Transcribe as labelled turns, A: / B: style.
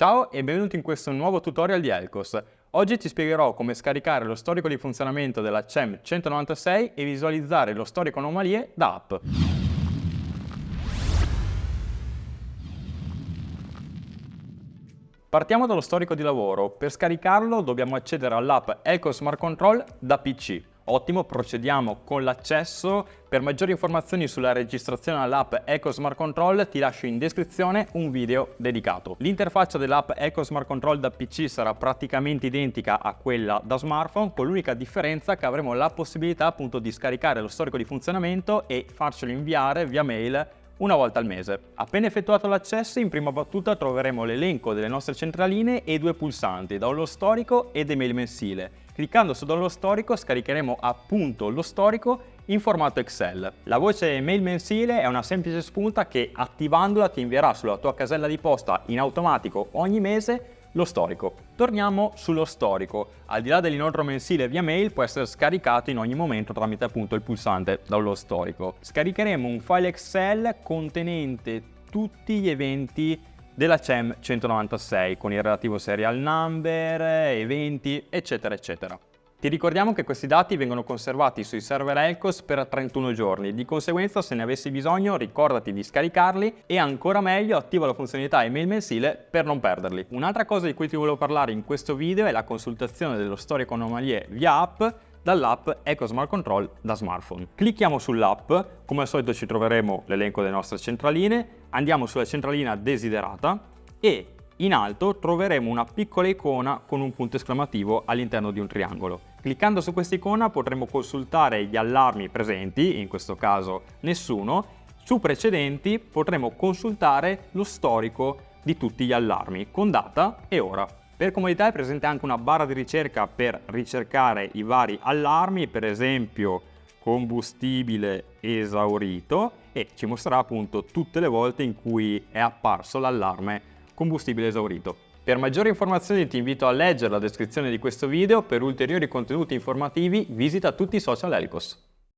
A: Ciao e benvenuto in questo nuovo tutorial di Elcos. Oggi ti spiegherò come scaricare lo storico di funzionamento della CEM 196 e visualizzare lo storico anomalie da app. Partiamo dallo storico di lavoro. Per scaricarlo dobbiamo accedere all'app Elcos Smart Control da PC. Ottimo, procediamo con l'accesso. Per maggiori informazioni sulla registrazione all'app Elcos Smart Control ti lascio in descrizione un video dedicato. L'interfaccia dell'app Elcos Smart Control da PC sarà praticamente identica a quella da smartphone, con l'unica differenza che avremo la possibilità appunto di scaricare lo storico di funzionamento e farcelo inviare via mail una volta al mese. Appena effettuato l'accesso, in prima battuta troveremo l'elenco delle nostre centraline e due pulsanti, download storico ed email mensile. Cliccando su download storico scaricheremo appunto lo storico in formato Excel. La voce email mensile è una semplice spunta che attivandola ti invierà sulla tua casella di posta in automatico ogni mese lo storico. Torniamo sullo storico. Al di là dell'inoltro mensile via mail può essere scaricato in ogni momento tramite appunto il pulsante download storico. Scaricheremo un file Excel contenente tutti gli eventi della CEM 196 con il relativo serial number, eventi, eccetera eccetera. Ti ricordiamo che questi dati vengono conservati sui server Elcos per 31 giorni, di conseguenza se ne avessi bisogno ricordati di scaricarli e ancora meglio attiva la funzionalità email mensile per non perderli. Un'altra cosa di cui ti volevo parlare in questo video è la consultazione dello storico anomalie via app dall'app Elcos Smart Control da smartphone. Clicchiamo sull'app, come al solito ci troveremo l'elenco delle nostre centraline, andiamo sulla centralina desiderata e in alto troveremo una piccola icona con un punto esclamativo all'interno di un triangolo. Cliccando su questa icona potremo consultare gli allarmi presenti, in questo caso nessuno. Su precedenti potremo consultare lo storico di tutti gli allarmi con data e ora. Per comodità è presente anche una barra di ricerca per ricercare i vari allarmi, per esempio combustibile esaurito, e ci mostrerà appunto tutte le volte in cui è apparso l'allarme combustibile esaurito. Per maggiori informazioni ti invito a leggere la descrizione di questo video. Per ulteriori contenuti informativi visita tutti i social Elcos.